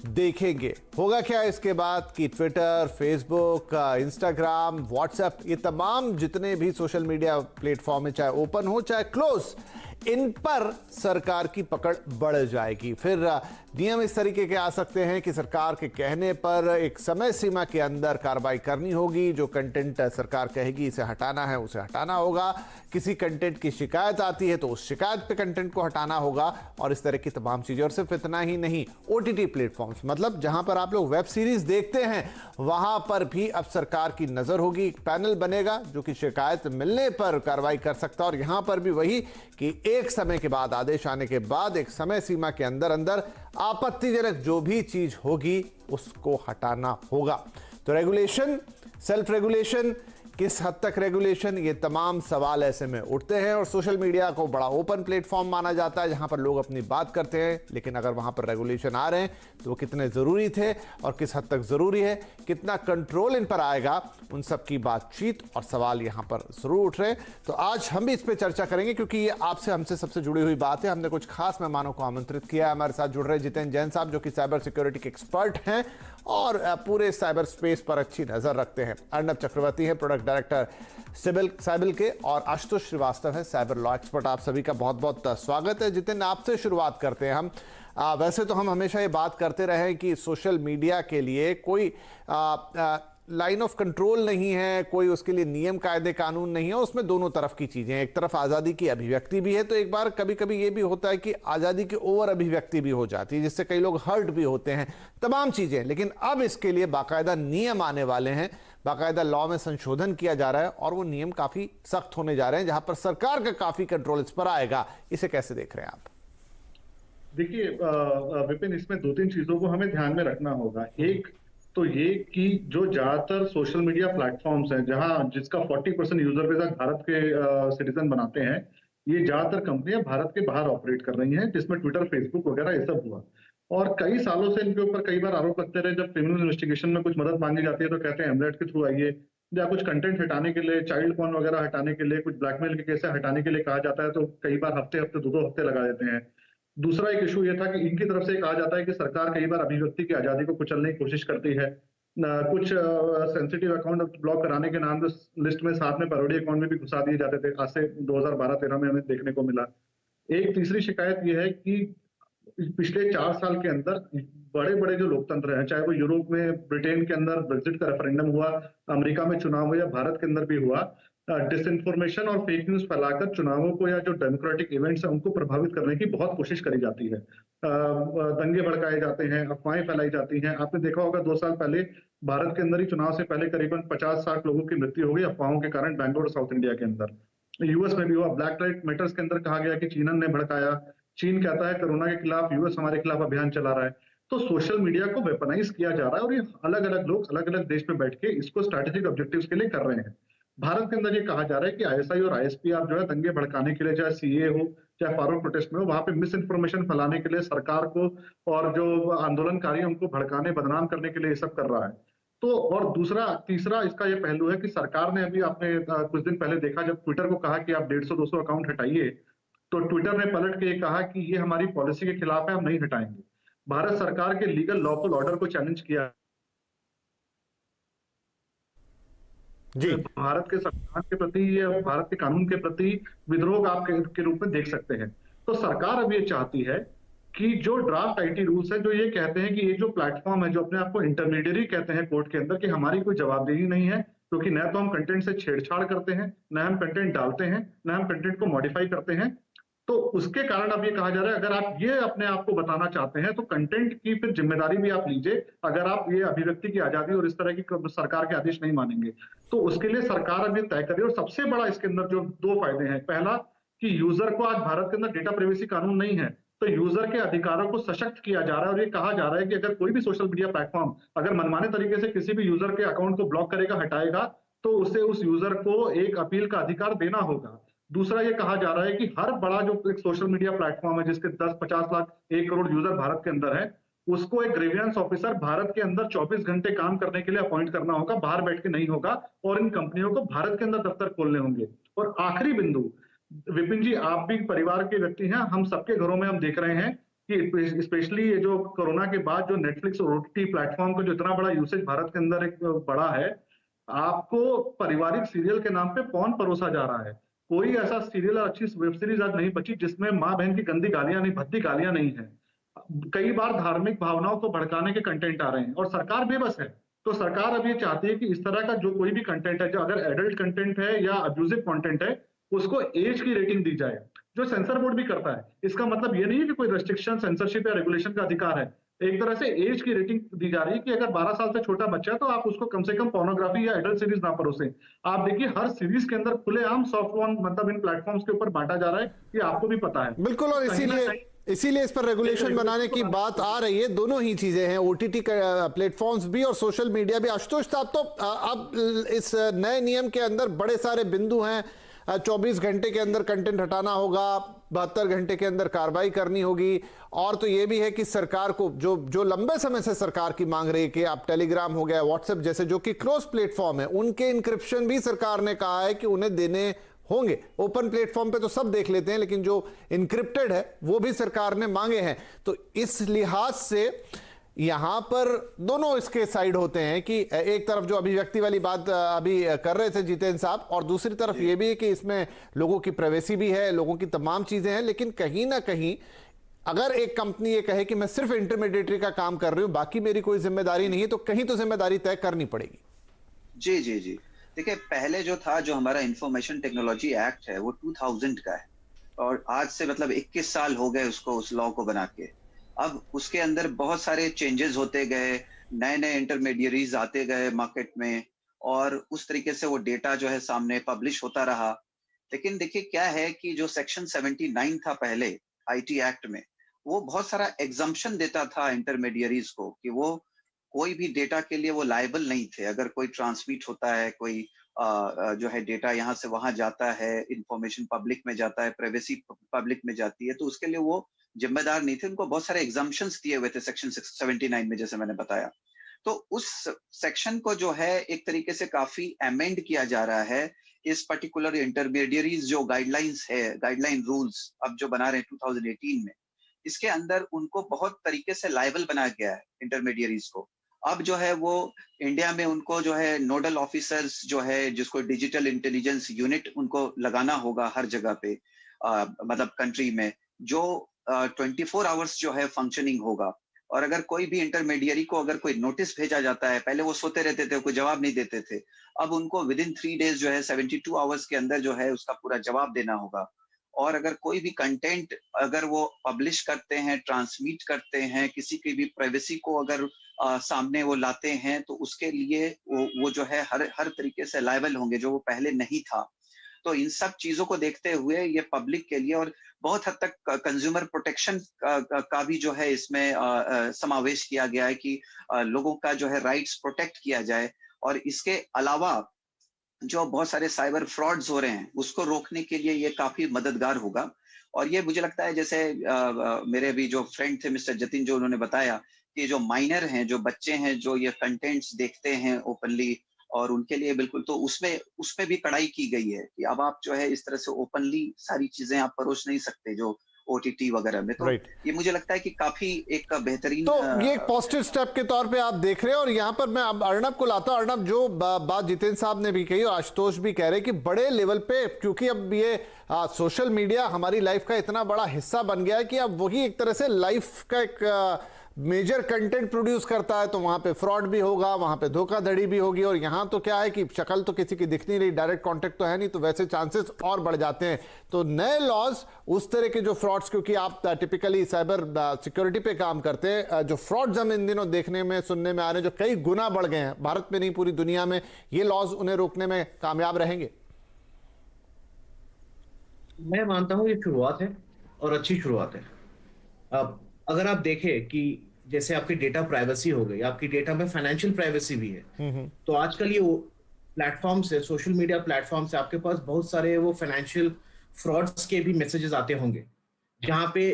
देखेंगे। होगा क्या इसके बाद कि ट्विटर, फेसबुक, इंस्टाग्राम, व्हाट्सएप, ये तमाम जितने भी सोशल मीडिया प्लेटफॉर्म है, चाहे ओपन हो चाहे क्लोज, इन पर सरकार की पकड़ बढ़ जाएगी। फिर नियम इस तरीके के आ सकते हैं कि सरकार के कहने पर एक समय सीमा के अंदर कार्रवाई करनी होगी। जो कंटेंट सरकार कहेगी इसे हटाना है उसे हटाना होगा। किसी कंटेंट की शिकायत आती है तो उस शिकायत पे कंटेंट को हटाना होगा और इस तरह की तमाम चीजें। और सिर्फ इतना ही नहीं, OTT प्लेटफॉर्म्स, मतलब जहां पर आप लोग वेब सीरीज देखते हैं वहां पर भी अब सरकार की नजर होगी। एक पैनल बनेगा जो कि शिकायत मिलने पर कार्रवाई कर सकता है और यहां पर भी वही कि एक समय के बाद, आदेश आने के बाद, एक समय सीमा के अंदर अंदर आपत्तिजनक जो भी चीज होगी उसको हटाना होगा। तो रेगुलेशन, सेल्फ रेगुलेशन, किस हद तक रेगुलेशन, ये तमाम सवाल ऐसे में उठते हैं। और सोशल मीडिया को बड़ा ओपन प्लेटफॉर्म माना जाता है जहां पर लोग अपनी बात करते हैं, लेकिन अगर वहां पर रेगुलेशन आ रहे हैं तो वो कितने जरूरी थे और किस हद तक जरूरी है, कितना कंट्रोल इन पर आएगा, उन सब की बातचीत और सवाल यहां पर जरूर उठ रहे हैं। तो आज हम भी इस पर चर्चा करेंगे क्योंकि ये आपसे, हमसे सबसे जुड़ी हुई बात है। हमने कुछ खास मेहमानों को आमंत्रित किया है। हमारे साथ जुड़ रहे जितेंद्र जैन साहब, जो कि साइबर सिक्योरिटी के एक्सपर्ट हैं और पूरे साइबर स्पेस पर अच्छी नजर रखते हैं। अर्नब चक्रवर्ती है, प्रोडक्ट डायरेक्टर साइबिल के, और आशुतोष श्रीवास्तव है, साइबर लॉ एक्सपर्ट। आप सभी का बहुत बहुत स्वागत है। जितेंद्र, आपसे शुरुआत करते हैं हम। वैसे तो हम हमेशा ये बात करते रहे हैं कि सोशल मीडिया के लिए कोई लाइन ऑफ कंट्रोल नहीं है, कोई उसके लिए नियम कायदे कानून नहीं है, उसमें दोनों तरफ की चीजें हैं। एक तरफ आज़ादी की अभिव्यक्ति भी है, तो एक बार कभी कभी ये भी होता है कि आज़ादी की ओवर अभिव्यक्ति भी हो जाती है, जिससे कई लोग हर्ट भी होते हैं, तमाम चीजें। लेकिन अब इसके लिए बाकायदा नियम आने वाले हैं, बाकायदा लॉ में संशोधन किया जा रहा है और वो नियम काफी सख्त होने जा रहे हैं, जहां पर सरकार का काफी कंट्रोल इस पर आएगा। इसे कैसे देख रहे हैं आप? देखिए विपिन, इसमें 2-3 चीजों को हमें ध्यान में रखना होगा। एक तो ये कि जो ज्यादातर सोशल मीडिया प्लेटफॉर्म्स हैं, जहां जिसका 40% यूजर बेस भारत के सिटीजन बनाते हैं, ये ज्यादातर कंपनियां भारत के बाहर ऑपरेट कर रही हैं, जिसमें ट्विटर, फेसबुक वगैरह ये सब हुआ। और कई सालों से इनके ऊपर कई बार आरोप लगते रहे। जब क्रिमिनल इन्वेस्टिगेशन में कुछ मदद मांगी जाती है तो कहते हैं एमलेट के थ्रू आइए, या कुछ कंटेंट हटाने के लिए, चाइल्ड पोर्न वगैरह हटाने के लिए, कुछ ब्लैकमेल के केस हटाने के लिए कहा जाता है तो कई बार हफ्ते 2-2 हफ्ते लगा देते हैं। दूसरा एक इशू ये था कि इनकी तरफ से कहा जाता है कि सरकार कई बार अभिव्यक्ति की आजादी को कुचलने की कोशिश करती है। कुछ सेंसिटिव अकाउंट ब्लॉक कराने के नाम लिस्ट में साथ में पैरोडी अकाउंट में भी घुसा दिए जाते थे। आज से 2012-13 में हमें देखने को मिला। एक तीसरी शिकायत यह है कि पिछले 4 साल के अंदर बड़े बड़े जो लोकतंत्र हैं, चाहे वो यूरोप में, ब्रिटेन के अंदर ब्रेक्जिट का रेफरेंडम हुआ, अमेरिका में चुनाव हुआ या भारत के अंदर भी हुआ, डिसइंफॉर्मेशन और फेक न्यूज फैलाकर चुनावों को या जो डेमोक्रेटिक इवेंट्स हैं उनको प्रभावित करने की बहुत कोशिश करी जाती है। दंगे भड़काए जाते हैं, अफवाहें फैलाई जाती हैं। आपने देखा होगा 2 साल पहले भारत के अंदर ही चुनाव से पहले करीबन 50-60 लोगों की मृत्यु हो गई अफवाहों के कारण बैंगलोर और साउथ इंडिया के अंदर। यूएस में भी हुआ, ब्लैक लाइव मैटर्स के अंदर कहा गया कि चीनन ने भड़काया। चीन कहता है कोरोना के खिलाफ यूएस हमारे खिलाफ अभियान चला रहा है। तो सोशल मीडिया को वेपनाइज किया जा रहा है और ये अलग अलग लोग अलग अलग देश में बैठ के इसको स्ट्रैटेजिक ऑब्जेक्टिव्स के लिए कर रहे हैं। भारत के अंदर ये कहा जा रहा है कि आईएसआई और आईएसपीआर जो है दंगे भड़काने के लिए, चाहे सीए हो चाहे फॉरवर्ड प्रोटेस्ट में हो, वहां पे मिस इन्फॉर्मेशन फैलाने के लिए सरकार को और जो आंदोलनकारी हैं उनको भड़काने, बदनाम करने के लिए ये सब कर रहा है। तो और तीसरा इसका ये पहलू है कि सरकार ने अभी, आपने कुछ दिन पहले देखा जब ट्विटर को कहा कि आप 150-200 अकाउंट हटाइए, तो ट्विटर ने पलट के ये कहा कि ये हमारी पॉलिसी के खिलाफ है, हम नहीं हटाएंगे। भारत सरकार के लीगल लॉफुल ऑर्डर को चैलेंज किया जी, भारत के संविधान के प्रति या भारत के कानून के प्रति विद्रोह आप के रूप में देख सकते हैं। तो सरकार अब ये चाहती है कि जो ड्राफ्ट आईटी रूल्स है, जो ये कहते हैं कि ये जो प्लेटफॉर्म है, जो अपने आप को इंटरमीडियरी कहते हैं कोर्ट के अंदर, कि हमारी कोई जवाबदेही नहीं है, क्योंकि न तो हम कंटेंट से छेड़छाड़ करते हैं, न हम कंटेंट डालते हैं, न हम कंटेंट को मॉडिफाई करते हैं। तो उसके कारण अब ये कहा जा रहा है, अगर आप ये अपने आप को बताना चाहते हैं तो कंटेंट की फिर जिम्मेदारी भी आप लीजिए, अगर आप ये अभिव्यक्ति की आजादी और इस तरह की सरकार के आदेश नहीं मानेंगे तो उसके लिए सरकार अब ये तय करे। और सबसे बड़ा इसके अंदर जो दो फायदे हैं, पहला कि यूजर को, आज भारत के अंदर डेटा प्राइवेसी कानून नहीं है, तो यूजर के अधिकारों को सशक्त किया जा रहा है। और ये कहा जा रहा है कि अगर कोई भी सोशल मीडिया प्लेटफॉर्म अगर मनमाने तरीके से किसी भी यूजर के अकाउंट को ब्लॉक करेगा, हटाएगा, तो उसे उस यूजर को एक अपील का अधिकार देना होगा। दूसरा ये कहा जा रहा है कि हर बड़ा जो एक सोशल मीडिया प्लेटफॉर्म है जिसके 10-50 लाख 1 करोड़ यूजर भारत के अंदर है, उसको एक ग्रीवियंस ऑफिसर भारत के अंदर 24 घंटे काम करने के लिए अपॉइंट करना होगा, बाहर बैठ के नहीं होगा, और इन कंपनियों को भारत के अंदर दफ्तर खोलने होंगे। और आखिरी बिंदु, विपिन जी आप भी परिवार के व्यक्ति हैं, हम सबके घरों में हम देख रहे हैं कि स्पेशली ये जो कोरोना के बाद जो नेटफ्लिक्स और ओटीटी प्लेटफॉर्म का जो इतना बड़ा यूसेज भारत के अंदर एक बड़ा है, आपको पारिवारिक सीरियल के नाम पे पॉर्न परोसा जा रहा है। कोई ऐसा सीरियल और अच्छी वेब सीरीज आज नहीं बची जिसमें माँ बहन की गंदी गालियां नहीं, भद्दी गालियां नहीं है। कई बार धार्मिक भावनाओं को भड़काने के कंटेंट आ रहे हैं और सरकार बेबस है। तो सरकार अब ये चाहती है कि इस तरह का जो कोई भी कंटेंट है, जो अगर एडल्ट कंटेंट है या अब्यूजिव कंटेंट है, उसको एज की रेटिंग दी जाए, जो सेंसर बोर्ड भी करता है। इसका मतलब ये नहीं है कि कोई रेस्ट्रिक्शन, सेंसरशिप या रेगुलेशन का अधिकार है। एक तरह से एज की रेटिंग दी जा रही है कि अगर 12 साल से छोटा बच्चा है तो आप उसको कम से कम पोर्नोग्राफी या एडल्ट सीरीज ना परोसे। आप देखिए हर सीरीज के अंदर खुलेआम सॉफ्ट पॉर्न मतलब इन प्लेटफॉर्म्स के ऊपर बांटा जा रहा है, ये आपको भी पता है। बिल्कुल, और इसीलिए इस पर रेगुलेशन बनाने की बात आ रही है। दोनों ही चीजें हैं, ओटीटी प्लेटफॉर्म्स भी और सोशल मीडिया भी। आशुतोष साहब, तो अब इस नए नियम के अंदर बड़े सारे बिंदु हैं। 24 घंटे के अंदर कंटेंट हटाना होगा, 72 घंटे के अंदर कार्रवाई करनी होगी, और तो ये भी है कि सरकार को जो लंबे समय से सरकार की मांग रही है कि आप टेलीग्राम हो गया, व्हाट्सएप जैसे जो कि क्लोज प्लेटफॉर्म है, उनके इंक्रिप्शन भी सरकार ने कहा है कि उन्हें देने होंगे। ओपन प्लेटफॉर्म पे तो सब देख लेते हैं, लेकिन जो इंक्रिप्टेड है वो भी सरकार ने मांगे हैं। तो इस लिहाज से यहां पर दोनों इसके साइड होते हैं कि एक तरफ जो अभिव्यक्ति वाली बात अभी कर रहे थे जितेंद्र साहब, और दूसरी तरफ ये भी है कि इसमें लोगों की प्राइवेसी भी है, लोगों की तमाम चीजें हैं। लेकिन कहीं ना कहीं अगर एक कंपनी ये कहे कि मैं सिर्फ इंटरमीडिएटरी का काम कर रही हूं, बाकी मेरी कोई जिम्मेदारी नहीं है, तो कहीं तो जिम्मेदारी तय करनी पड़ेगी। जी जी जी, देखिए पहले जो था, जो हमारा इंफॉर्मेशन टेक्नोलॉजी एक्ट है वो 2000 का है, और आज से मतलब 21 साल हो गए उसको, उस लॉ को बना के। अब उसके अंदर बहुत सारे चेंजेस होते गए, नए नए इंटरमीडियरीज आते गए मार्केट में, और उस तरीके से वो डेटा जो है सामने पब्लिश होता रहा। लेकिन देखिए क्या है कि जो सेक्शन 79 था पहले आईटी एक्ट में, वो बहुत सारा एग्जम्पशन देता था इंटरमीडियरीज को कि वो कोई भी डेटा के लिए वो लायबल नहीं थे। अगर कोई ट्रांसमिट होता है, कोई जो है डेटा यहाँ से वहां जाता है, इंफॉर्मेशन पब्लिक में जाता है, प्राइवेसी पब्लिक में जाती है, तो उसके लिए वो जिम्मेदार नहीं थे। उनको बहुत सारे एग्जम्पशंस दिए हुए थे सेक्शन 79 में, जैसे मैंने बताया। तो उस सेक्शन को जो है एक तरीके से काफी अमेंड किया जा रहा है। इस पर्टिकुलर इंटरमीडियरीज जो गाइडलाइंस है, गाइडलाइन रूल्स अब जो बना रहे हैं 2018 में, इसके अंदर उनको बहुत तरीके से लायबल बनाया गया है इंटरमीडियरीज को। अब जो है वो इंडिया में उनको जो है नोडल ऑफिसर्स जो है, जिसको डिजिटल इंटेलिजेंस यूनिट उनको लगाना होगा हर जगह पे, मतलब कंट्री में, जो 24 आवर्स जो है फंक्शनिंग होगा। और अगर कोई भी इंटरमीडियरी को अगर कोई नोटिस भेजा जाता है, पहले वो सोते रहते थे, कोई जवाब नहीं देते थे, अब उनको विद इन 3 डेज जो है 72 आवर्स के अंदर जो है उसका पूरा जवाब देना होगा। और अगर कोई भी कंटेंट अगर वो पब्लिश करते हैं, ट्रांसमिट करते हैं, किसी की भी प्राइवेसी को अगर सामने वो लाते हैं, तो उसके लिए वो जो है हर तरीके से लायबल होंगे, जो वो पहले नहीं था। तो इन सब चीजों को देखते हुए ये पब्लिक के लिए और बहुत हद तक कंज्यूमर प्रोटेक्शन का भी जो है इसमें समावेश किया गया है कि लोगों का जो है राइट्स प्रोटेक्ट किया जाए। और इसके अलावा जो बहुत सारे साइबर फ्रॉड्स हो रहे हैं, उसको रोकने के लिए ये काफी मददगार होगा। और ये मुझे लगता है, जैसे मेरे भी जो फ्रेंड थे मिस्टर जतिन, जो उन्होंने बताया कि जो माइनर हैं, जो बच्चे हैं, जो ये कंटेंट्स देखते हैं ओपनली, और उनके लिए बिल्कुल, तो उसमें भी कड़ाई की गई है कि अब आप जो है इस तरह से ओपनली सारी चीजें आप परोस नहीं सकते, जो OTT वगैरह में। तो Right. ये मुझे लगता है कि काफी एक बेहतरीन तो ये एक पॉजिटिव स्टेप के तौर पे आप देख रहे हैं। और यहाँ पर मैं अब अर्णब को लाता हूँ। अर्णब, जो बात जितेंद्र साहब ने भी कही और आशुतोष भी कह रहे हैं कि बड़े लेवल पे, क्योंकि अब ये सोशल मीडिया हमारी लाइफ का इतना बड़ा हिस्सा बन गया है कि अब वही एक तरह से लाइफ का एक मेजर कंटेंट प्रोड्यूस करता है, तो वहां पे फ्रॉड भी होगा, वहां पे धोखाधड़ी भी होगी। और यहाँ तो क्या है कि शक्ल तो किसी की दिख नहीं रही, डायरेक्ट कांटेक्ट तो है नहीं, तो वैसे चांसेस और बढ़ जाते हैं। तो नए लॉज उस तरह के जो फ्रॉड्स, क्योंकि आप टिपिकली साइबर सिक्योरिटी पे काम करते हैं, जो फ्रॉड्स हम इन दिनों देखने में सुनने में आ रहे हैं, जो कई गुना बढ़ गए हैं, भारत में नहीं पूरी दुनिया में, ये लॉज उन्हें रोकने में कामयाब रहेंगे? मैं मानता हूँ ये शुरुआत है और अच्छी शुरुआत है। अब अगर आप देखें कि जैसे आपकी डेटा प्राइवेसी हो गई, आपकी डेटा में फाइनेंशियल प्राइवेसी भी है, तो आजकल ये प्लेटफॉर्म से, सोशल मीडिया प्लेटफॉर्म से आपके पास बहुत सारे वो फाइनेंशियल फ्रॉड्स के भी मैसेजेस आते होंगे, जहां पे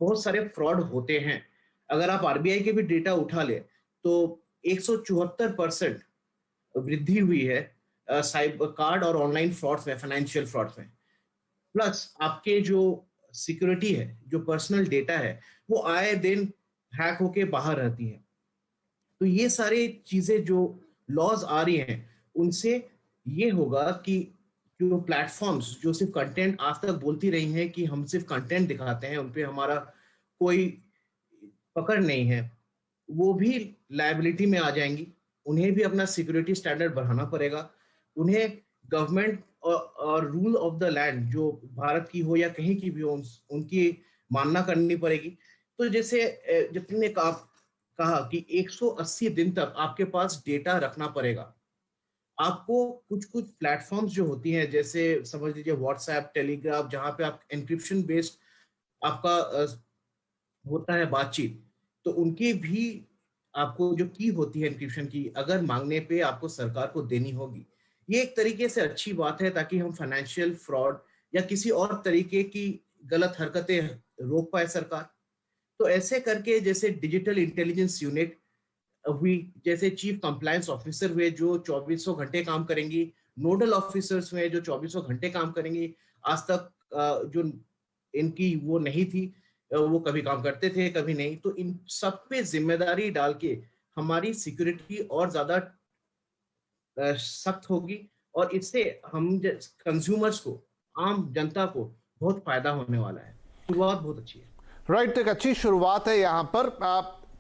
बहुत सारे फ्रॉड होते हैं। अगर आप RBI के भी डेटा उठा ले तो 174% वृद्धि हुई है साइबर कार्ड और ऑनलाइन फ्रॉड्स में, फाइनेंशियल फ्रॉड्स में। प्लस आपके जो सिक्योरिटी है, जो पर्सनल डेटा है, वो आए दिन हैक होके बाहर रहती है। तो ये सारी चीजें जो लॉज आ रही हैं, उनसे ये होगा कि जो प्लेटफॉर्म्स जो सिर्फ कंटेंट आज तक बोलती रही हैं कि हम सिर्फ कंटेंट दिखाते हैं, उन पे हमारा कोई पकड़ नहीं है, वो भी लायबिलिटी में आ जाएंगी। उन्हें भी अपना सिक्योरिटी स्टैंडर्ड बढ़ाना पड़ेगा। उन्हें गवर्नमेंट और रूल ऑफ द लैंड, जो भारत की हो या कहीं की भी हो, उनकी मानना करनी पड़ेगी। तो जैसे जितने ने कहा कि 180 दिन तक आपके पास डेटा रखना पड़ेगा। आपको कुछ प्लेटफॉर्म्स जो होती हैं, जैसे समझ लीजिए व्हाट्सएप, टेलीग्राम, जहां पे आप एन्क्रिप्शन बेस्ड आपका होता है बातचीत, तो उनकी भी आपको जो की होती है एन्क्रिप्शन की, अगर मांगने पे आपको सरकार को देनी होगी। ये एक तरीके से अच्छी बात है, ताकि हम फाइनेंशियल फ्रॉड या किसी और तरीके की गलत हरकतें रोक पाए सरकार। तो ऐसे करके, जैसे डिजिटल इंटेलिजेंस यूनिट हुई, जैसे चीफ कंप्लायंस ऑफिसर हुए जो 2400 घंटे काम करेंगी, नोडल ऑफिसर्स हुए जो 2400 घंटे काम करेंगी। आज तक जो इनकी वो नहीं थी, वो कभी काम करते थे कभी नहीं। तो इन सब पे जिम्मेदारी डाल के हमारी सिक्योरिटी और ज्यादा सख्त होगी, और इससे हम कंज्यूमर्स को, आम जनता को बहुत फायदा होने वाला है। शुरुआत बहुत अच्छी है। राइट, एक अच्छी शुरुआत है। यहाँ पर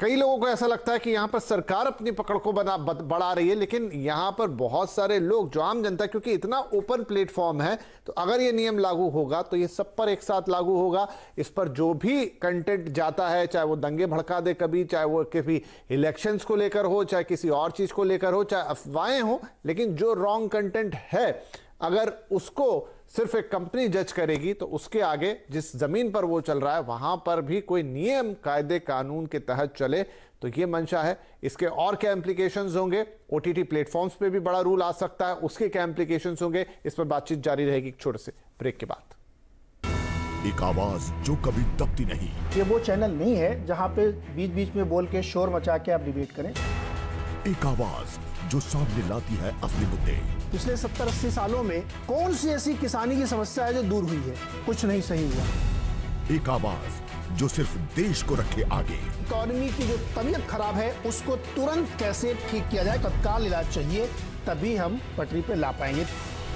कई लोगों को ऐसा लगता है कि यहाँ पर सरकार अपनी पकड़ को बढ़ा रही है, लेकिन यहाँ पर बहुत सारे लोग, जो आम जनता, क्योंकि इतना ओपन प्लेटफॉर्म है, तो अगर ये नियम लागू होगा तो ये सब पर एक साथ लागू होगा। इस पर जो भी कंटेंट जाता है, चाहे वो दंगे भड़का दे कभी, चाहे वो किसी इलेक्शंस को लेकर हो, चाहे किसी और चीज को लेकर हो, चाहे अफवाहें हो, लेकिन जो रॉन्ग कंटेंट है, अगर उसको सिर्फ एक कंपनी जज करेगी, तो उसके आगे जिस जमीन पर वो चल रहा है, वहां पर भी कोई नियम, कायदे, कानून के तहत चले। तो ये मंशा है। इसके और क्या इंप्लीकेशंस होंगे? OTT प्लेटफॉर्म्स पे भी बड़ा रूल आ सकता है, उसके क्या इंप्लीकेशंस होंगे? इस पर बातचीत जारी रहेगी एक छोटे से ब्रेक के बाद। एक आवाज जो कभी दबती नहीं। ये वो चैनल नहीं है जहां पे बीच बीच में बोल के शोर मचा के आप डिबेट करें। एक आवाज जो सामने लाती है असली मुद्दे। पिछले 70-80 सालों में कौन सी ऐसी किसानी की समस्या है जो दूर हुई है? कुछ नहीं सही हुआ। एक आवाज जो सिर्फ देश को रखे आगे। इकोनॉमी की जो तबीयत खराब है, उसको तुरंत कैसे ठीक किया जाए, तत्काल इलाज चाहिए, तभी हम पटरी पे ला पाएंगे।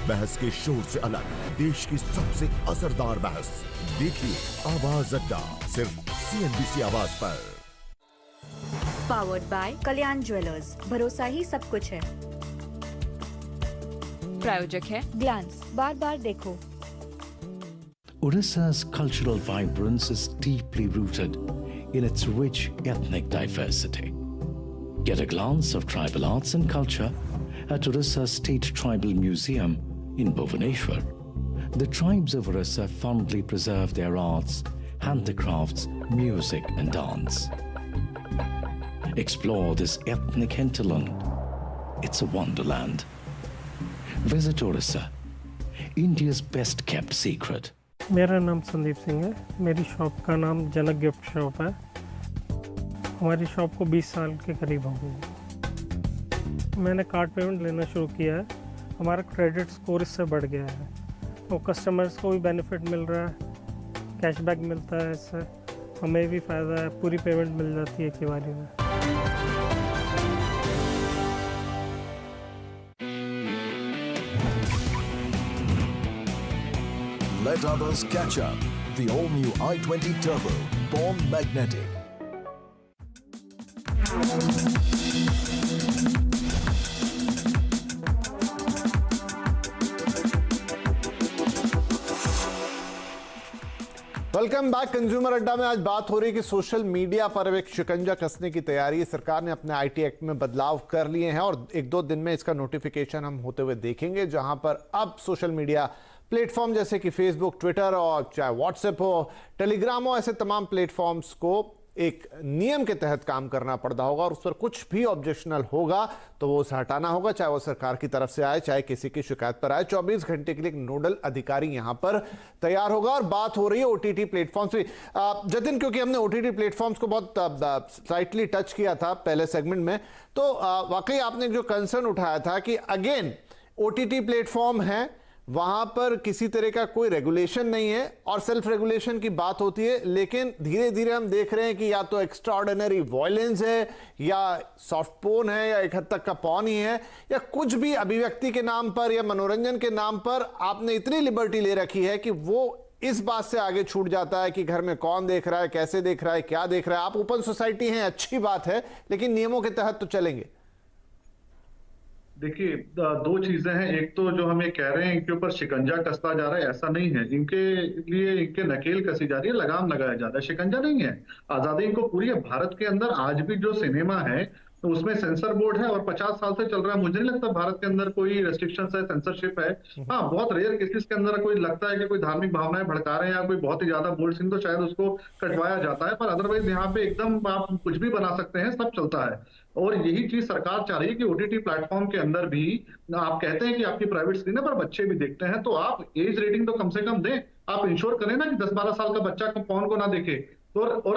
बहस के शोर से अलग, देश की सबसे असरदार बहस। देखिए आवाज अड्डा, सिर्फ CNBC आवाज पर। पावर्ड बाय कल्याण ज्वेलर्स, भरोसा ही सब कुछ है। प्रायोजक है ग्लैंस, बार बार देखो। Odisha's cultural vibrance is deeply rooted in its rich ethnic diversity. Get a glance of tribal arts and culture at Odisha State Tribal Museum in Bhubaneswar. The tribes of Odisha fondly preserve their arts, handicrafts, music and dance. Explore this ethnic hinterland. It's a wonderland. Visit Odisha, India's best kept secret. मेरा नाम संदीप सिंह है। मेरी शॉप का नाम जनक गिफ्ट शॉप है। हमारी शॉप को 20 साल के करीब हो गए। मैंने कार्ड पेमेंट लेना शुरू किया है। हमारा क्रेडिट स्कोर इससे बढ़ गया है और कस्टमर्स को भी बेनिफिट मिल रहा है कैशबैक मिलता है, इससे हमें भी फ़ायदा है, पूरी पेमेंट मिल जाती है एक ही बारी में। Let others catch up. The all-new i20 Turbo, born magnetic. Welcome back. Consumer अड्डा में आज बात हो रही है कि सोशल मीडिया पर अब एक शिकंजा कसने की तैयारी है। सरकार ने अपने आईटी एक्ट में बदलाव कर लिए हैं और एक दो दिन में इसका नोटिफिकेशन हम होते हुए देखेंगे, जहां पर अब सोशल मीडिया प्लेटफॉर्म जैसे कि फेसबुक, ट्विटर और चाहे व्हाट्सएप हो, टेलीग्राम हो, ऐसे तमाम प्लेटफॉर्म्स को एक नियम के तहत काम करना पड़ता होगा और उस पर कुछ भी ऑब्जेक्शनल होगा तो वो उसे हटाना होगा, चाहे वो सरकार की तरफ से आए चाहे किसी की शिकायत पर आए। 24 घंटे के लिए एक नोडल अधिकारी यहां पर तैयार होगा। और बात हो रही है ओटीटी प्लेटफॉर्म्स की। जतिन, क्योंकि हमने ओटीटी प्लेटफॉर्म्स को बहुत स्लाइटली टच किया था पहले सेगमेंट में, तो वाकई आपने जो कंसर्न उठाया था कि अगेन ओटीटी प्लेटफॉर्म है, वहां पर किसी तरह का कोई रेगुलेशन नहीं है और सेल्फ रेगुलेशन की बात होती है, लेकिन धीरे धीरे हम देख रहे हैं कि या तो एक्स्ट्राऑर्डिनरी वायलेंस है या सॉफ्ट पोर्न है या एक हद तक का पॉन ही है या कुछ भी अभिव्यक्ति के नाम पर या मनोरंजन के नाम पर आपने इतनी लिबर्टी ले रखी है कि वो इस बात से आगे छूट जाता है कि घर में कौन देख रहा है, कैसे देख रहा है, क्या देख रहा है। आप ओपन सोसाइटी हैं, अच्छी बात है, लेकिन नियमों के तहत तो चलेंगे। देखिए, दो चीजें हैं। एक तो जो हम ये कह रहे हैं इनके ऊपर शिकंजा कसता जा रहा है, ऐसा नहीं है। इनके लिए इनके नकेल कसी जा रही है, लगाम लगाया जा रहा है, शिकंजा नहीं है। आजादी इनको पूरी है। भारत के अंदर आज भी जो सिनेमा है तो उसमें सेंसर बोर्ड है और 50 साल से चल रहा है। मुझे नहीं लगता भारत के अंदर कोई रेस्ट्रिक्शंस है, सेंसरशिप है। हाँ, बहुत रेयर केसेस के अंदर कोई लगता है कि कोई धार्मिक भावनाएं भड़का रहे हैं या कोई बहुत ही ज्यादा बोल्ड सीन, तो शायद उसको कटवाया जाता है, पर अदरवाइज यहाँ पे एकदम आप कुछ भी बना सकते हैं, सब चलता है। और यही चीज सरकार चाह रही है कि ओटीटी प्लेटफॉर्म के अंदर भी आप कहते हैं कि आपकी प्राइवेट स्क्रीन है पर बच्चे भी देखते हैं, तो आप एज रेटिंग तो कम से कम दें। आप इंश्योर करें ना कि 10-12 साल का बच्चा फोन को ना देखे। तो और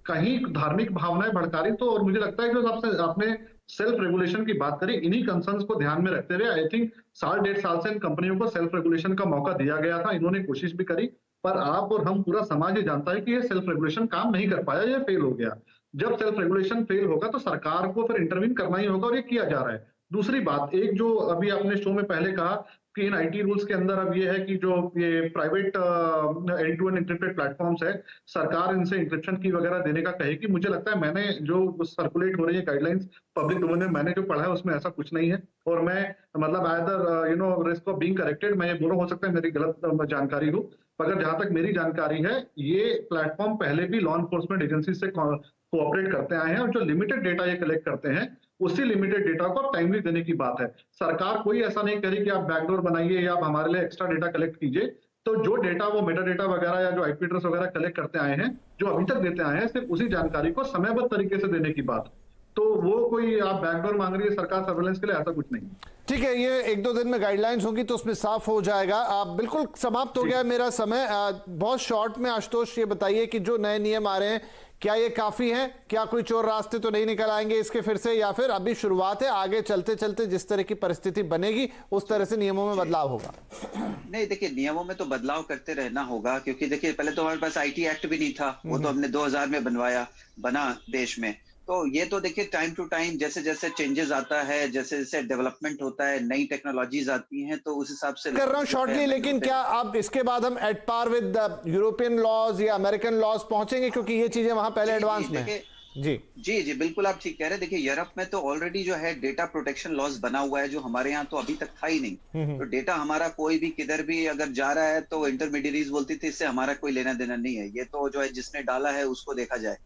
कहीं धार्मिक भावनाएं भड़का रही तो, और मुझे लगता है कि आपसे आपने सेल्फ रेगुलेशन की बात करी, इन्हीं कंसर्न्स को ध्यान में रखते हुए आई थिंक 1.5 साल से इन कंपनियों को सेल्फ रेगुलेशन का मौका दिया गया था। इन्होंने कोशिश भी करी, पर आप और हम पूरा समाज ये जानता है कि ये सेल्फ रेगुलेशन काम नहीं कर पाया, ये फेल हो गया। जब सेल्फ रेगुलेशन फेल होगा तो सरकार को फिर इंटरवीन करना ही होगा और ये किया जा रहा है। दूसरी बात, एक जो अभी आपने शो में पहले कहा कि इन आईटी रूल्स के अंदर अब ये है कि जो ये private end to end encrypted platforms है, सरकार इनसे इंक्रिप्शन की वगैरह देने का कहेगी। मुझे लगता है मैंने जो सर्कुलेट हो रही है गाइडलाइंस पब्लिक डोमेन में, मैंने जो पढ़ा है उसमें ऐसा कुछ नहीं है। और मैं मतलब either risk of being corrected, मैं ये बोलूं, हो सकता है मेरी गलत जानकारी हो, मगर जहां तक मेरी जानकारी है ये प्लेटफॉर्म पहले भी लॉ एनफोर्समेंट एजेंसी से कोऑपरेट करते आए हैं और जो लिमिटेड डेटा ये कलेक्ट करते हैं उसी लिमिटेड डेटा को आप टाइमली देने की बात है। सरकार कोई ऐसा नहीं करी कि आप बैकडोर बनाइए या आप हमारे लिए एक्स्ट्रा डेटा कलेक्ट कीजिए। तो जो डेटा वो मेटा डेटा वगैरह या जो आईपी एड्रेस वगैरह कलेक्ट करते आए हैं, जो अभी तक देते आए हैं, सिर्फ उसी जानकारी को समयबद्ध तरीके से देने की बात। तो वो कोई आप बैकडोर मांग रही है सरकार सर्वेलेंस के लिए, ऐसा कुछ नहीं। ठीक है, ये 1-2 दिन में गाइडलाइंस होगी तो उसमें साफ हो जाएगा। आप बिल्कुल समाप्त हो गया मेरा समय। बहुत शॉर्ट में आशुतोष ये बताइए कि जो नए नियम आ रहे हैं क्या ये काफी हैं? क्या कोई चोर रास्ते तो नहीं निकल आएंगे इसके फिर से, या फिर अभी शुरुआत है, आगे चलते चलते जिस तरह की परिस्थिति बनेगी उस तरह से नियमों में बदलाव होगा? नहीं, देखिए नियमों में तो बदलाव करते रहना होगा, क्योंकि देखिए पहले तो हमारे पास आईटी एक्ट भी नहीं था, वो तो हमने 2000 में बना देश में। तो ये तो देखिए टाइम टू टाइम जैसे जैसे चेंजेस आता है, जैसे जैसे डेवलपमेंट होता है, नई टेक्नोलॉजीज आती हैं, तो उस हिसाब से कर रहा हूं शॉर्टली। लेकिन क्या अब इसके बाद हम at par with European laws या अमेरिकन लॉज पहुंचेंगे, क्योंकि ये चीजें वहां पहले एडवांस में है? जी बिल्कुल आप ठीक कह रहे हैं। देखिए यूरोप में तो ऑलरेडी जो है डेटा प्रोटेक्शन लॉज बना हुआ है, जो हमारे यहाँ तो अभी तक था ही नहीं। तो डेटा हमारा कोई भी किधर भी अगर जा रहा है तो इंटरमीडियरीज बोलती थी इससे हमारा कोई लेना देना नहीं है, ये तो जो है जिसने डाला है उसको देखा जाए।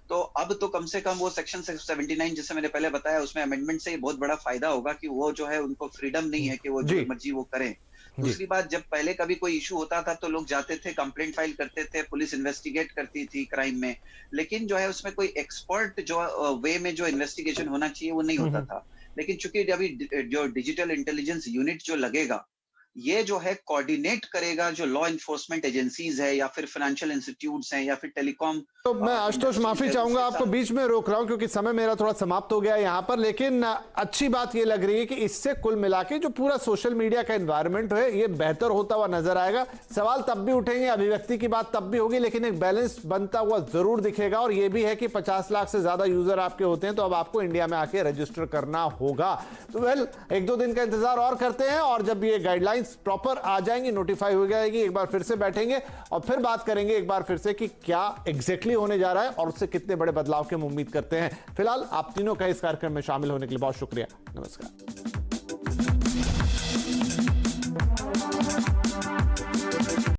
तो अब तो कम से कम वो सेक्शन 79 जिससे मैंने पहले बताया, उसमें अमेंडमेंट से बहुत बड़ा फायदा होगा कि वो जो है उनको फ्रीडम नहीं है कि वो जो मर्जी वो करें। दूसरी बात, जब पहले कभी कोई इशू होता था तो लोग जाते थे, कंप्लेंट फाइल करते थे, पुलिस इन्वेस्टिगेट करती थी क्राइम में, लेकिन जो है उसमें कोई एक्सपर्ट जो वे में जो इन्वेस्टिगेशन होना चाहिए वो नहीं होता था। लेकिन चूंकि अभी जो डिजिटल इंटेलिजेंस यूनिट जो लगेगा ये जो है कोऑर्डिनेट करेगा जो लॉ इन्फोर्समेंट एजेंसीज है या फिर फाइनेंशियल इंस्टीट्यूट्स हैं या फिर टेलीकॉम। तो मैं आशुतोष माफी चाहूंगा, आपको बीच में रोक रहा हूं क्योंकि समय मेरा थोड़ा समाप्त हो गया यहां पर, लेकिन अच्छी बात ये लग रही है कि इससे कुल मिला के जो पूरा सोशल मीडिया का एनवायरनमेंट है ये बेहतर होता हुआ नजर आएगा। सवाल तब भी उठेंगे, अभिव्यक्ति की बात तब भी होगी, लेकिन एक बैलेंस बनता हुआ जरूर दिखेगा। और ये भी है कि 50 लाख से ज्यादा यूजर आपके होते हैं तो अब आपको इंडिया में आके रजिस्टर करना होगा। तो वेल, 1-2 दिन का इंतजार और करते हैं और जब ये गाइडलाइंस प्रॉपर आ जाएंगी, नोटिफाई हो जाएगी, एक बार फिर से बैठेंगे और फिर बात करेंगे एक बार फिर से कि क्या एग्जैक्टली होने जा रहा है और उससे कितने बड़े बदलाव की हम उम्मीद करते हैं। फिलहाल आप तीनों का इस कार्यक्रम में शामिल होने के लिए बहुत शुक्रिया। नमस्कार।